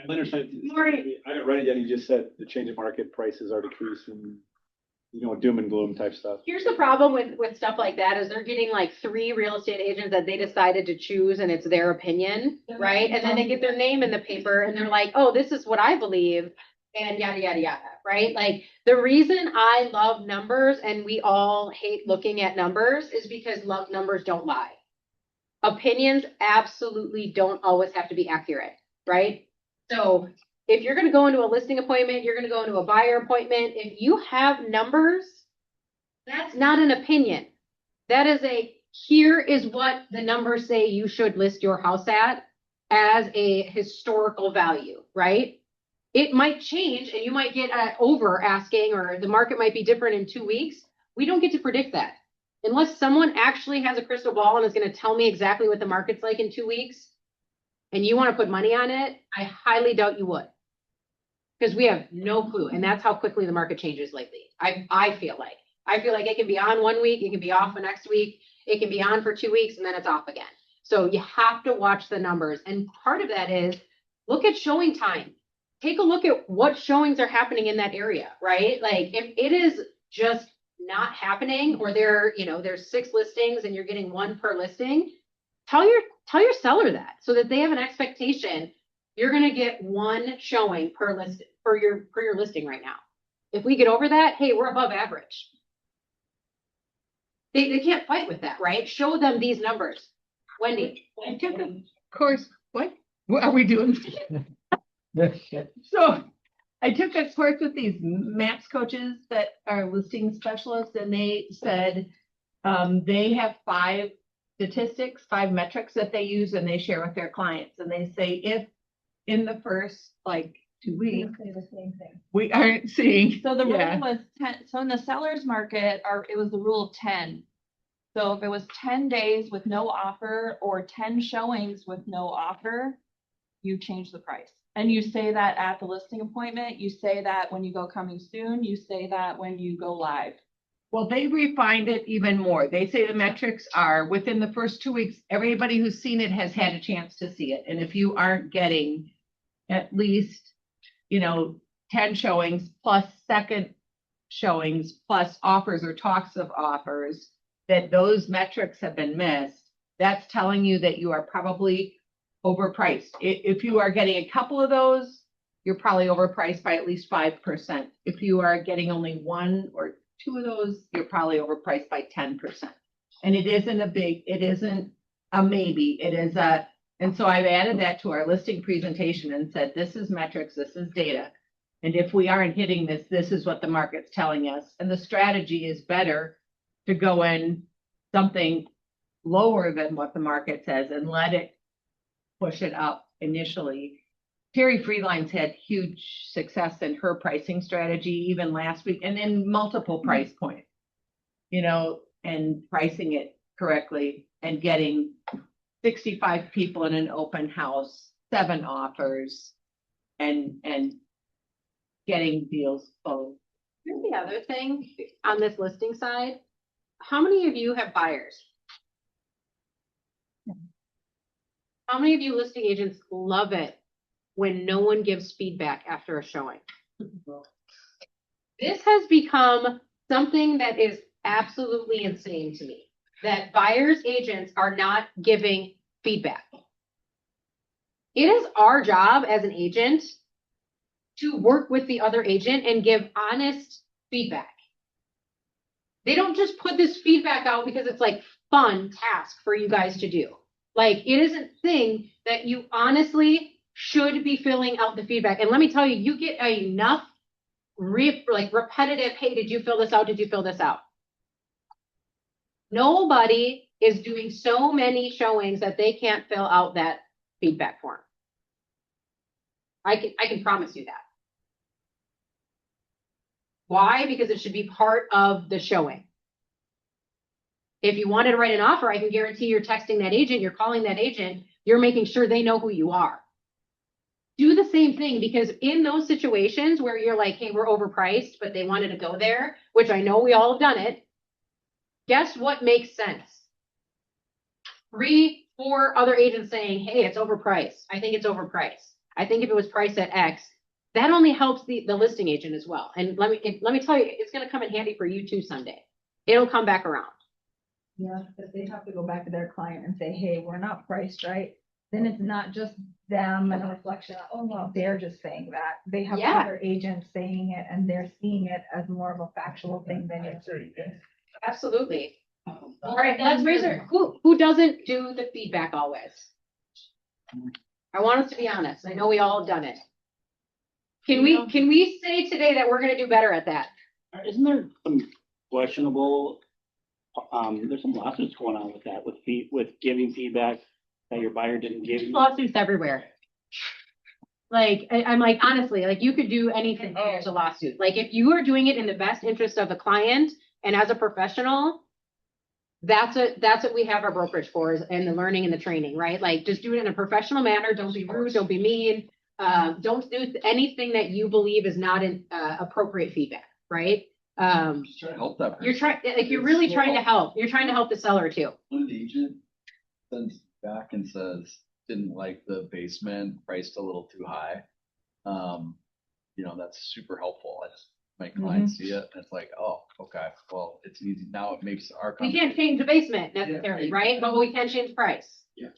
Lender sent. Marty. I haven't read it yet. He just said the change in market prices are decreasing, doom and gloom type stuff. Here's the problem with stuff like that is they're getting like 3 real estate agents that they decided to choose and it's their opinion, right? And then they get their name in the paper and they're like, oh, this is what I believe and yada, yada, yada, right? Like the reason I love numbers and we all hate looking at numbers is because numbers don't lie. Opinions absolutely don't always have to be accurate, right? So if you're going to go into a listing appointment, you're going to go into a buyer appointment. If you have numbers, that's not an opinion. That is here is what the numbers say you should list your house at as a historical value, right? It might change and you might get over asking or the market might be different in 2 weeks. We don't get to predict that. Unless someone actually has a crystal ball and is going to tell me exactly what the market's like in 2 weeks and you want to put money on it, I highly doubt you would. Because we have no clue. And that's how quickly the market changes lately. I feel like it can be on 1 week, it can be off the next week, it can be on for 2 weeks, and then it's off again. So you have to watch the numbers. And part of that is look at showing time. Take a look at what showings are happening in that area, right? Like if it is just not happening or there's 6 listings and you're getting 1 per listing, tell your seller that so that they have an expectation. You're going to get 1 showing per list for your listing right now. If we get over that, hey, we're above average. They can't fight with that, right? Show them these numbers. Wendy. I took a course. What are we doing? So I took a course with these MAPS coaches that are listing specialists, and they said they have 5 statistics, 5 metrics that they use and they share with their clients. And they say if in the first 2 weeks we aren't seeing. So the rule was 10. So in the seller's market, it was the rule of 10. So if it was 10 days with no offer or 10 showings with no offer, you change the price. And you say that at the listing appointment, you say that when you go coming soon, you say that when you go live. Well, they refined it even more. They say the metrics are within the first 2 weeks, everybody who's seen it has had a chance to see it. And if you aren't getting at least, 10 showings plus second showings plus offers or talks of offers, that those metrics have been missed, that's telling you that you are probably overpriced. If you are getting a couple of those, you're probably overpriced by at least 5%. If you are getting only 1 or 2 of those, you're probably overpriced by 10%. And it isn't a maybe, it is and so I've added that to our listing presentation and said, this is metrics, this is data. And if we aren't hitting this, this is what the market's telling us. And the strategy is better to go in something lower than what the market says and let it push it up initially. Terry Freeline's had huge success in her pricing strategy, even last week, and in multiple price points, and pricing it correctly and getting 65 people in an open house, 7 offers, and getting deals closed. Here's the other thing on this listing side. How many of you have buyers? How many of you listing agents love it when no one gives feedback after a showing? This has become something that is absolutely insane to me, that buyers agents are not giving feedback. It is our job as an agent to work with the other agent and give honest feedback. They don't just put this feedback out because it's fun task for you guys to do. It is a thing that you honestly should be filling out the feedback. And let me tell you, you get enough repetitive, hey, did you fill this out? Did you fill this out? Nobody is doing so many showings that they can't fill out that feedback form. I can promise you that. Why? Because it should be part of the showing. If you wanted to write an offer, I can guarantee you're texting that agent, you're calling that agent, you're making sure they know who you are. Do the same thing, because in those situations where you're like, hey, we're overpriced, but they wanted to go there, which I know we all have done it. Guess what makes sense? 3, 4 other agents saying, hey, it's overpriced. I think it's overpriced. I think if it was priced at X, that only helps the listing agent as well. And let me tell you, it's going to come in handy for you too someday. It'll come back around. Yeah, because they have to go back to their client and say, hey, we're not priced right. Then it's not just them and a reflection of, oh, well, they're just saying that. They have other agents saying it, and they're seeing it as more of a factual thing than it's. Absolutely. All right, let's raise our, who doesn't do the feedback always? I want us to be honest. I know we all have done it. Can we say today that we're gonna do better at that? Isn't there some questionable, there's some lawsuits going on with that, with giving feedback that your buyer didn't give you? Lawsuits everywhere. Like, I'm like, honestly, like, you could do anything, there's a lawsuit. Like, if you are doing it in the best interest of the client and as a professional, that's what we have our brokerage for, and the learning and the training, right? Like, just do it in a professional manner. Don't be rude, don't be mean. Don't do anything that you believe is not an appropriate feedback, right? Just trying to help that person. You're really trying to help. You're trying to help the seller too. When the agent sends back and says, didn't like the basement, priced a little too high, that's super helpful. I just, my clients see it and it's like, oh, okay, well, it's easy. Now it makes our We can't change the basement necessarily, right? But we can change price. Yeah.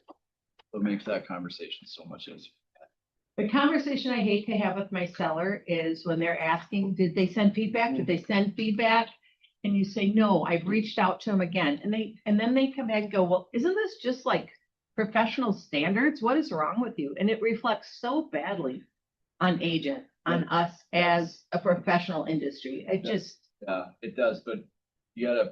It makes that conversation so much easier. The conversation I hate to have with my seller is when they're asking, did they send feedback? Did they send feedback? And you say, no, I've reached out to them again. And then they come back and go, well, isn't this just like professional standards? What is wrong with you? And it reflects so badly on agent, on us as a professional industry. It just. Yeah, it does, but you gotta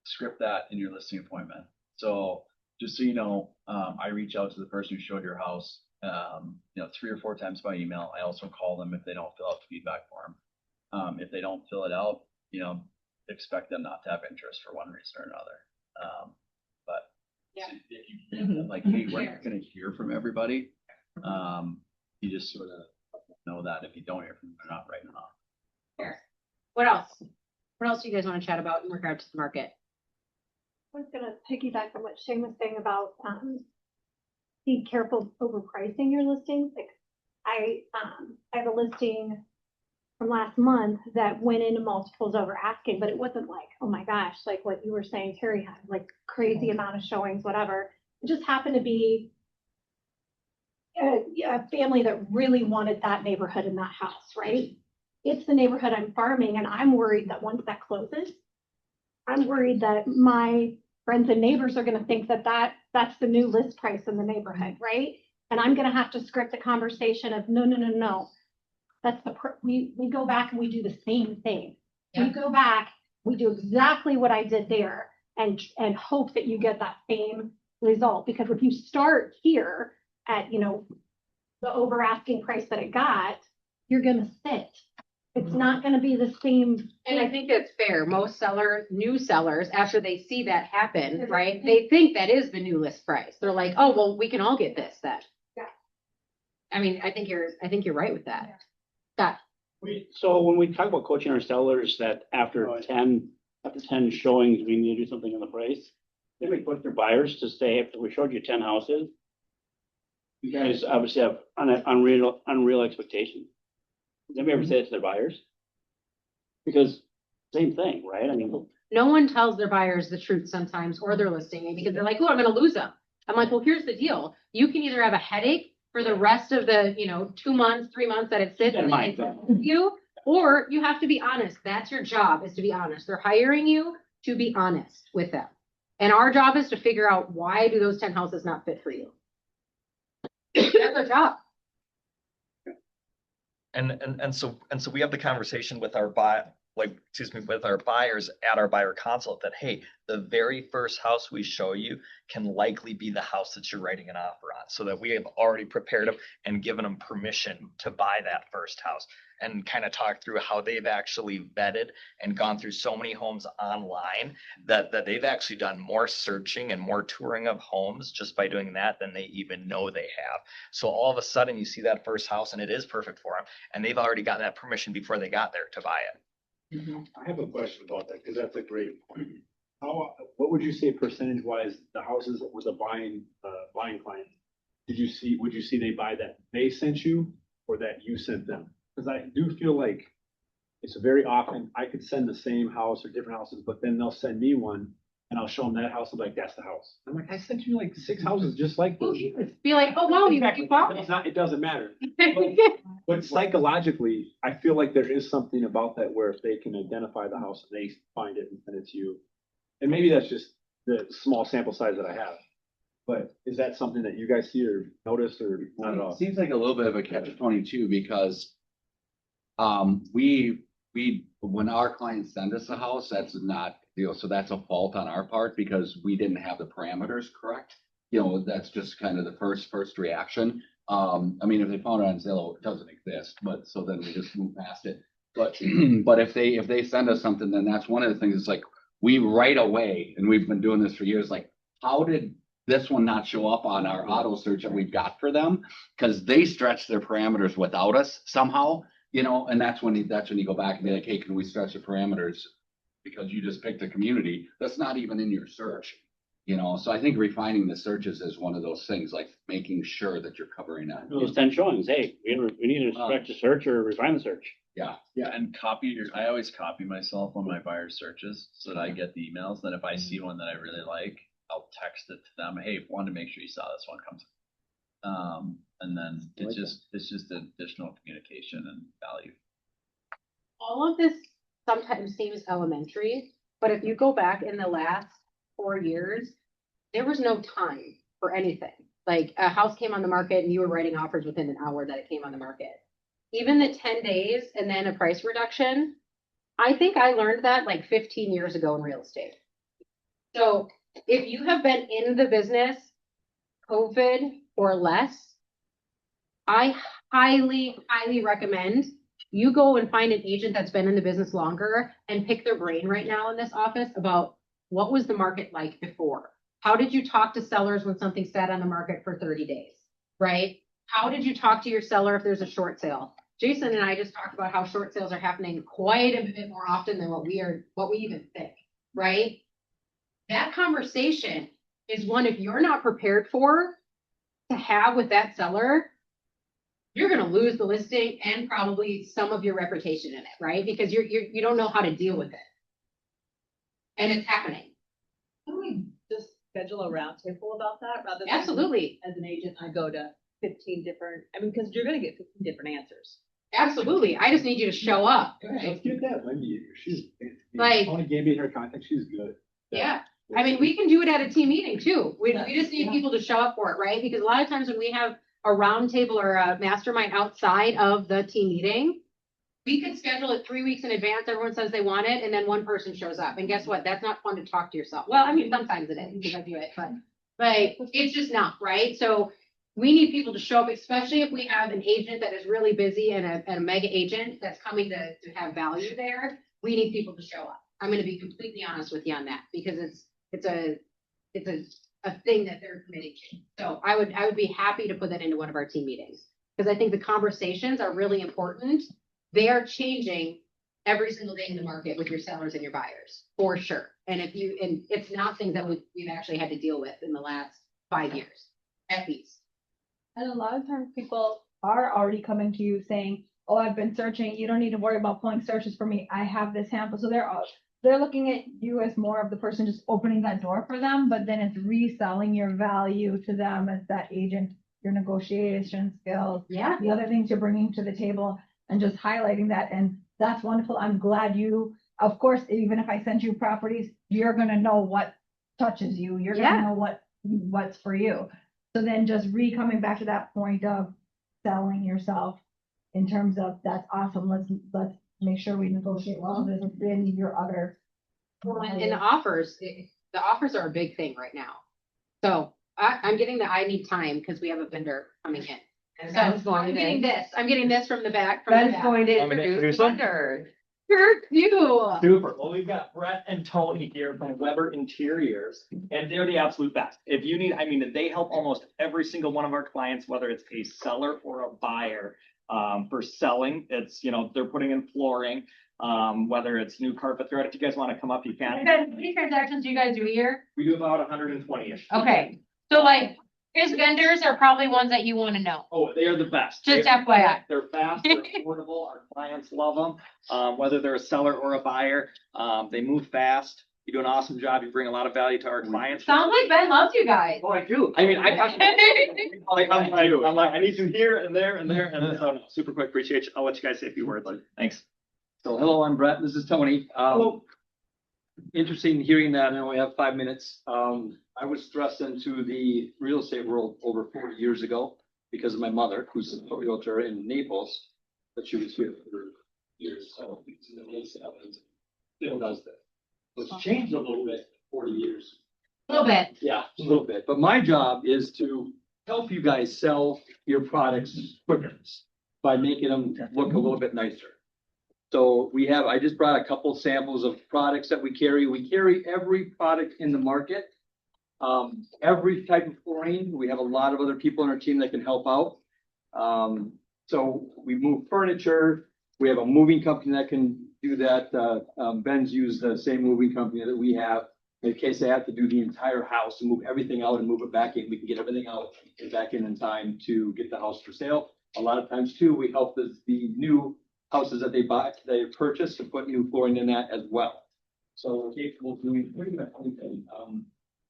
script that in your listing appointment. So just so you know, I reach out to the person who showed your house, 3 or 4 times by email. I also call them if they don't fill out the feedback form. If they don't fill it out, expect them not to have interest for one reason or another. But if you like, hey, we're not gonna hear from everybody. You just sort of know that if you don't hear from them, they're not writing it off. Fair. What else? What else do you guys want to chat about in regards to the market? I was gonna piggyback on what Shane was saying about, be careful overpricing your listings. Like, I have a listing from last month that went into multiples over asking, but it wasn't like, oh my gosh, like what you were saying, Terry had like crazy amount of showings, whatever. It just happened to be a family that really wanted that neighborhood in that house, right? It's the neighborhood I'm farming, and I'm worried that once that closes, I'm worried that my friends and neighbors are going to think that that's the new list price in the neighborhood, right? And I'm going to have to script a conversation of no. That's we go back and we do the same thing. Yeah. We go back, we do exactly what I did there, and hope that you get that same result. Because if you start here at the over asking price that it got, you're going to sit. It's not going to be the same. And I think that's fair. Most new sellers, after they see that happen, right, they think that is the new list price. They're like, oh, well, we can all get this then. Yeah. I mean, I think you're right with that. Yeah. So when we talk about coaching our sellers that after 10 showings, we need to do something on the price, then we put their buyers to say, if we showed you 10 houses, you guys obviously have unreal expectations. Does anybody ever say it to their buyers? Because same thing, right? I mean, no one tells their buyers the truth sometimes, or their listing, because they're like, oh, I'm going to lose them. I'm like, well, here's the deal. You can either have a headache for the rest of the, 2 months, 3 months that it sits with you, or you have to be honest. That's your job, is to be honest. They're hiring you to be honest with them. And our job is to figure out, why do those 10 houses not fit for you? That's our job. And so we have the conversation with with our buyers at our buyer consult that, hey, the very first house we show you can likely be the house that you're writing an offer on, so that we have already prepared them and given them permission to buy that first house, and kind of talk through how they've actually vetted and gone through so many homes online that they've actually done more searching and more touring of homes just by doing that than they even know they have. So all of a sudden you see that first house and it is perfect for them, and they've already gotten that permission before they got there to buy it. I have a question about that, because that's a great point. What would you say percentage wise, the houses with a buying client, would you see they buy that they sent you or that you sent them? Because I do feel like it's very often, I could send the same house or different houses, but then they'll send me one and I'll show them that house, I'm like, that's the house. I'm like, I sent you like 6 houses just like this. Be like, oh, wow, you bought It's it. not, it doesn't matter. But psychologically, I feel like there is something about that where if they can identify the house and they find it and send it to you. And maybe that's just the small sample size that I have. But is that something that you guys see or notice or not at all? It seems like a little bit of a catch-22 because when our clients send us a house, that's not, so that's a fault on our part because we didn't have the parameters correct. That's just kind of the first reaction. I mean, if they found it on Zillow, it doesn't exist, but so then we just move past it. But if they send us something, then that's one of the things. It's like we right away, and we've been doing this for years. Like, how did this one not show up on our auto search that we've got for them? Because they stretch their parameters without us somehow, and that's when you go back and be like, hey, can we stretch the parameters? Because you just picked a community that's not even in your search. So I think refining the searches is one of those things, like making sure that you're covering that. Those 10 showings, hey, we need to stretch the search or refine the search. Yeah. Yeah, and I always copy myself on my buyer searches so that I get the emails. Then if I see one that I really like, I'll text it to them. Hey, wanted to make sure you saw this one comes. And then it's just additional communication and value. All of this sometimes seems elementary, but if you go back in the last 4 years, there was no time for anything. Like a house came on the market and you were writing offers within an hour that it came on the market. Even the 10 days and then a price reduction, I think I learned that like 15 years ago in real estate. So if you have been in the business COVID or less, I highly, highly recommend you go and find an agent that's been in the business longer and pick their brain right now in this office about what was the market like before? How did you talk to sellers when something sat on the market for 30 days, right? How did you talk to your seller if there's a short sale? Jason and I just talked about how short sales are happening quite a bit more often than what we even think, right? That conversation is one, if you're not prepared for to have with that seller, you're going to lose the listing and probably some of your reputation in it, right? Because you don't know how to deal with it. And it's happening. Can we just schedule a roundtable about that rather than? Absolutely. As an agent, I go to 15 different, because you're going to get 15 different answers. Absolutely. I just need you to show up. Let's get that Wendy. Like, Tony gave me her contact. She's good. Yeah. I mean, we can do it at a team meeting too. We just need people to show up for it, right? Because a lot of times when we have a roundtable or a mastermind outside of the team meeting, we could schedule it 3 weeks in advance. Everyone says they want it, and then one person shows up. And guess what? That's not fun to talk to yourself. Well, I mean, sometimes it is because I do it, but like it's just not, right? So we need people to show up, especially if we have an agent that is really busy and a mega agent that's coming to have value there. We need people to show up. I'm going to be completely honest with you on that because it's a thing that they're committing to. So I would be happy to put that into one of our team meetings because I think the conversations are really important. They are changing every single day in the market with your sellers and your buyers for sure. And it's not things that we've actually had to deal with in the last 5 years at least. And a lot of times people are already coming to you saying, oh, I've been searching. You don't need to worry about pulling searches for me. I have this sample. So they're looking at you as more of the person just opening that door for them, but then it's reselling your value to them as that agent, your negotiation skills, the other things you're bringing to the table and just highlighting that. And that's wonderful. I'm glad of course, even if I send you properties, you're going to know what touches you. You're going to know what's for you. So then just coming back to that point of selling yourself in terms of that's awesome. Let's make sure we negotiate well with any of your other. And the offers, the offers are a big thing right now. So I'm getting the I need time because we have a vendor coming in. And So Ben's going I'm getting today. this. I'm getting this from the back. From the Ben's back. going to Want me to introduce the vendor. Sure do. Super. Well, we've got Brett and Tony here from Weber Interiors, and they're the absolute best. If you need, I mean, they help almost every single one of our clients, whether it's a seller or a buyer. For selling, it's, you know, they're putting in flooring, whether it's new carpet thread. If you guys want to come up, you And can. Ben, how many transactions do you guys do a year? We do about 120-ish. Okay, so like, his vendors are probably ones that you want to know. Oh, they are the best. Just FYI. They're fast, they're affordable, our clients love them, whether they're a seller or a buyer, they move fast. You do an awesome job, you bring a lot of value to our clients. Sounds like Ben loves you guys. Oh, I do. I mean, I'm like, I need you here and there and there, and so, no, super quick, appreciate you. I'll let you guys say a few words. Thanks. So hello, I'm Brett. This is Tony. Interesting hearing that. I only have 5 minutes. I was thrust into the real estate world over 40 years ago because of my mother, who's a realtor in Naples, but she was here for years. So it's in the late 70s. Still does that. So it's changed a little bit, 40 years. A little bit. Yeah, a little bit. But my job is to help you guys sell your products quicker by making them look a little bit nicer. So I just brought a couple samples of products that we carry. We carry every product in the market, every type of flooring. We have a lot of other people on our team that can help out. So we move furniture. We have a moving company that can do that. Ben's used the same moving company that we have. In case they have to do the entire house and move everything out and move it back in, we can get everything out and back in time to get the house for sale. A lot of times too, we help the new houses that they purchase to put new flooring in that as well. So we're capable of doing pretty much anything.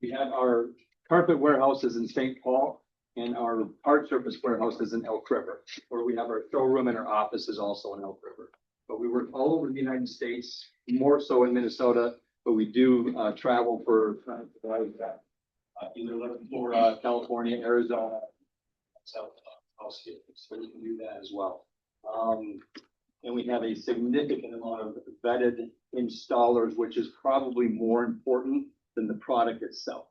We have our carpet warehouses in St. Paul and our hard surface warehouses in Elk River, where we have our showroom and our office is also in Elk River. But we work all over the United States, more so in Minnesota, but we do travel for either living in Florida, California, Arizona, South Australia, so we can do that as well. And we have a significant amount of vetted installers, which is probably more important than the product itself.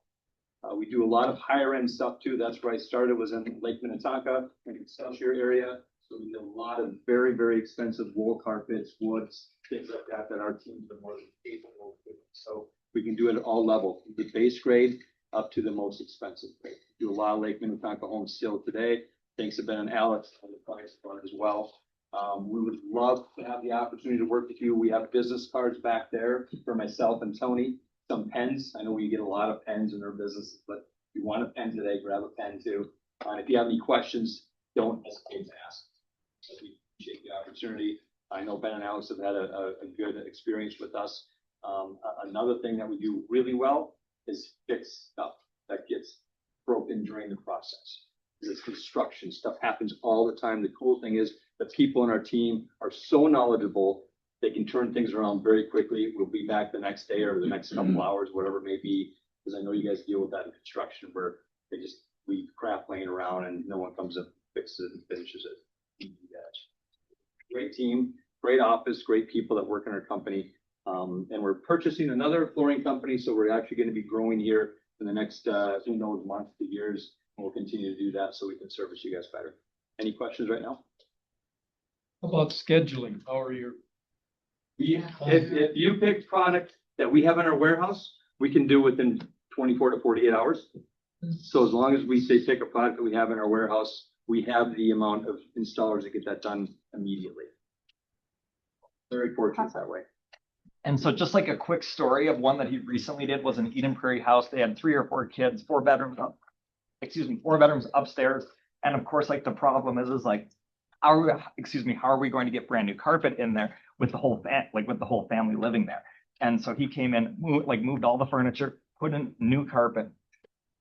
We do a lot of higher end stuff too. That's where I started, was in Lake Minnetonka, in the Excelsior area. So we did a lot of very, very expensive wool carpets, woods, things like that, that our teams are more than capable of doing. So we can do it at all levels, the base grade up to the most expensive grade. We do a lot of Lake Minnetonka homes still today. Thanks to Ben and Alex on the price part as well. We would love to have the opportunity to work with you. We have business cards back there for myself and Tony, some pens. I know we get a lot of pens in our business, but if you want a pen today, grab a pen too. And if you have any questions, don't hesitate to ask. So we appreciate the opportunity. I know Ben and Alex have had a good experience with us. Another thing that we do really well is fix stuff that gets broken during the process. It's construction. Stuff happens all the time. The cool thing is the people on our team are so knowledgeable, they can turn things around very quickly. We'll be back the next day or the next couple hours, whatever it may be, because I know you guys deal with that in construction where they just leave crap laying around and no one comes up, fixes it and finishes it. Great team, great office, great people that work in our company. And we're purchasing another flooring company, so we're actually going to be growing here in the next, who knows, months to years. And we'll continue to do that so we can service you guys better. Any questions right now? How about scheduling? How are you? If you pick product that we have in our warehouse, we can do within 24 to 48 hours. So as long as we say pick a product that we have in our warehouse, we have the amount of installers that get that done immediately. Very fortunate that way. And so just like a quick story of one that he recently did was an Eden Prairie house. They had 3 or 4 kids, 4 bedrooms upstairs. And of course, like the problem is like, how are we going to get brand new carpet in there with the whole family living there? And so he came in, moved all the furniture, put in new carpet.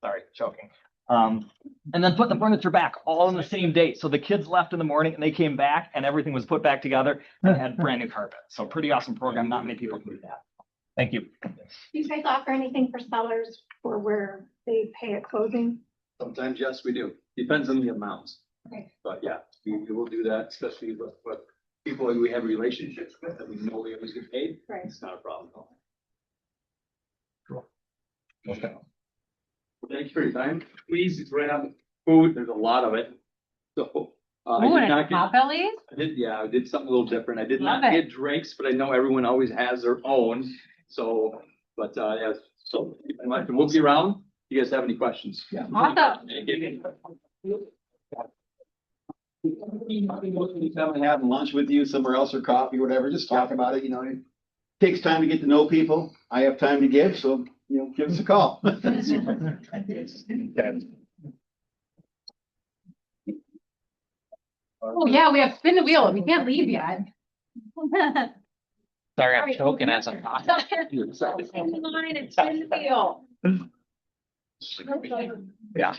Sorry, choking. And then put the furniture back all on the same date. So the kids left in the morning and they came back and everything was put back together and had brand new carpet. So pretty awesome program. Not many people can do that. Thank you. Do you guys offer anything for sellers for where they pay at closing? Sometimes, yes, we do. Depends on the amounts. Okay. But yeah, we will do that, especially with people who we have relationships with, that we know we always get paid, Right. it's not a problem at all. Okay. Thanks for your time. Please, it's right on food, there's a lot of it. So, I Oh, did and not get, Potbellies? I did something a little different. I did not Love it. get drinks, but I know everyone always has their own. So, but, yeah, so we'll be around. You guys have any questions? Yeah. Awesome. Come having lunch with you somewhere else or coffee, whatever, just talk about it, it takes time to get to know people. I have time to give, so, give us a call. Oh, yeah, we have spin the wheel. We can't leave yet. Sorry, I'm choking as I'm talking. Spin the line and spin the wheel. Yeah.